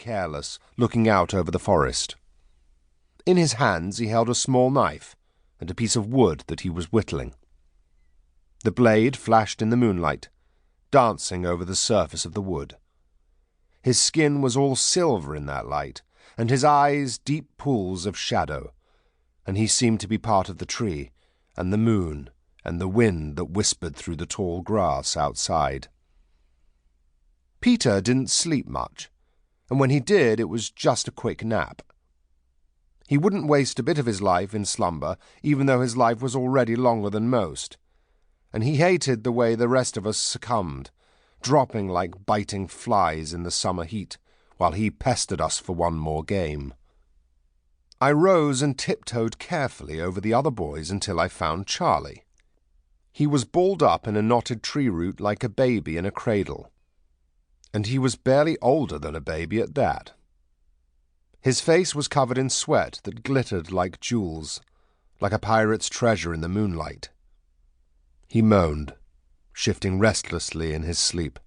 careless, looking out over the forest. In his hands he held a small knife and a piece of wood that he was whittling. The blade flashed in the moonlight, dancing over the surface of the wood. His skin was all silver in that light, and his eyes deep pools of shadow, and he seemed to be part of the tree, and the moon, and the wind that whispered through the tall grass outside. Peter didn't sleep much, and when he did it was just a quick nap. He wouldn't waste a bit of his life in slumber, even though his life was already longer than most, and he hated the way the rest of us succumbed, dropping like biting flies in the summer heat, while he pestered us for one more game. I rose and tiptoed carefully over the other boys until I found Charlie. He was balled up in a knotted tree root like a baby in a cradle, and he was barely older than a baby at that. His face was covered in sweat that glittered like jewels, like a pirate's treasure in the moonlight. He moaned, shifting restlessly in his sleep.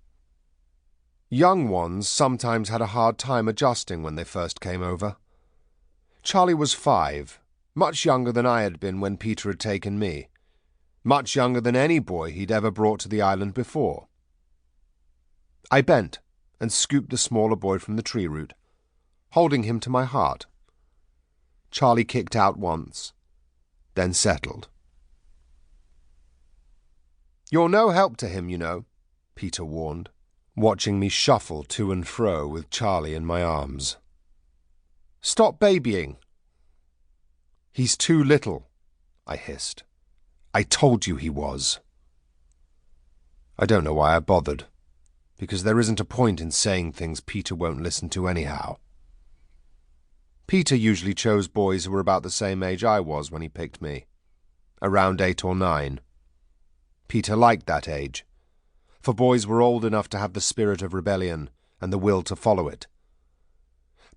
Young ones sometimes had a hard time adjusting when they first came over. Charlie was 5, much younger than I had been when Peter had taken me, much younger than any boy he'd ever brought to the island before. I bent and scooped the smaller boy from the tree root, holding him to my heart. Charlie kicked out once, then settled. "You're no help to him, you know," Peter warned, watching me shuffle to and fro with Charlie in my arms. "Stop babying." "He's too little," I hissed. "I told you he was." I don't know why I bothered, because there isn't a point in saying things Peter won't listen to anyhow. Peter usually chose boys who were about the same age I was when he picked me, around 8 or 9. Peter liked that age, for boys were old enough to have the spirit of rebellion and the will to follow it.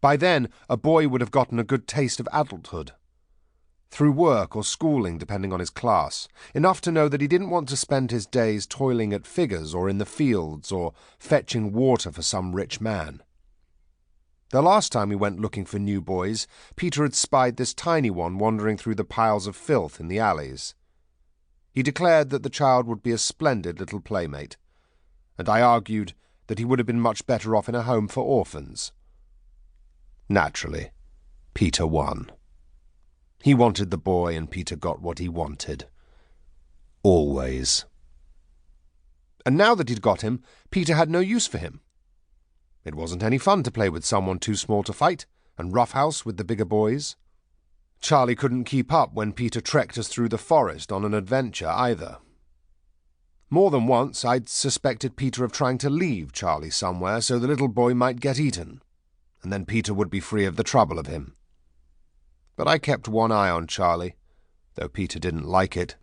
By then, a boy would have gotten a good taste of adulthood, through work or schooling depending on his class, enough to know that he didn't want to spend his days toiling at figures or in the fields or fetching water for some rich man. The last time we went looking for new boys, Peter had spied this tiny one wandering through the piles of filth in the alleys. He declared that the child would be a splendid little playmate, and I argued that he would have been much better off in a home for orphans. Naturally, Peter won. He wanted the boy, and Peter got what he wanted. Always. And now that he'd got him, Peter had no use for him. It wasn't any fun to play with someone too small to fight, and roughhouse with the bigger boys. Charlie couldn't keep up when Peter trekked us through the forest on an adventure either. More than once I'd suspected Peter of trying to leave Charlie somewhere so the little boy might get eaten, and then Peter would be free of the trouble of him. But I kept one eye on Charlie, though Peter didn't like it.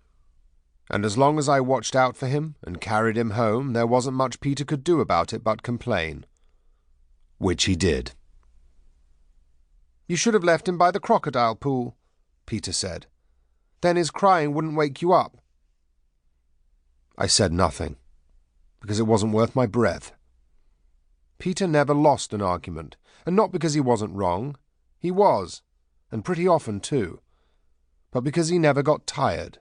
And as long as I watched out for him and carried him home, there wasn't much Peter could do about it but complain. Which he did. "You should have left him by the crocodile pool," Peter said. "Then his crying wouldn't wake you up." I said nothing, because it wasn't worth my breath. Peter never lost an argument, and not because he wasn't wrong. He was, and pretty often too, but because he never got tired.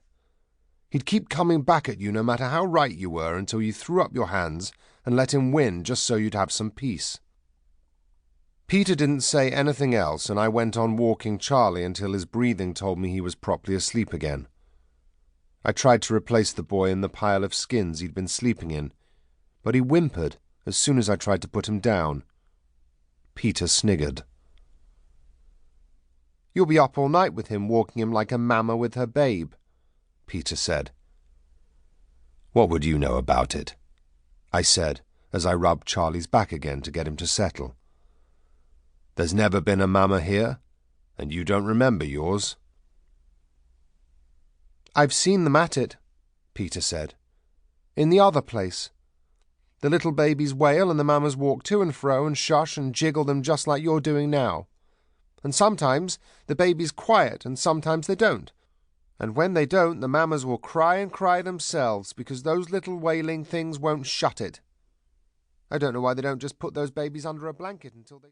He'd keep coming back at you no matter how right you were until you threw up your hands and let him win just so you'd have some peace. Peter didn't say anything else, and I went on walking Charlie until his breathing told me he was properly asleep again. I tried to replace the boy in the pile of skins he'd been sleeping in, but he whimpered as soon as I tried to put him down. Peter sniggered. "You'll be up all night with him, walking him like a mama with her babe," Peter said. "What would you know about it?" I said, as I rubbed Charlie's back again to get him to settle. "There's never been a mama here, and you don't remember yours." "I've seen them at it," Peter said. "In the other place. The little babies wail and the mamas walk to and fro and shush and jiggle them just like you're doing now. And sometimes the babies quiet and sometimes they don't. And when they don't, the mamas will cry and cry themselves because those little wailing things won't shut it. I don't know why they don't just put those babies under a blanket until they..."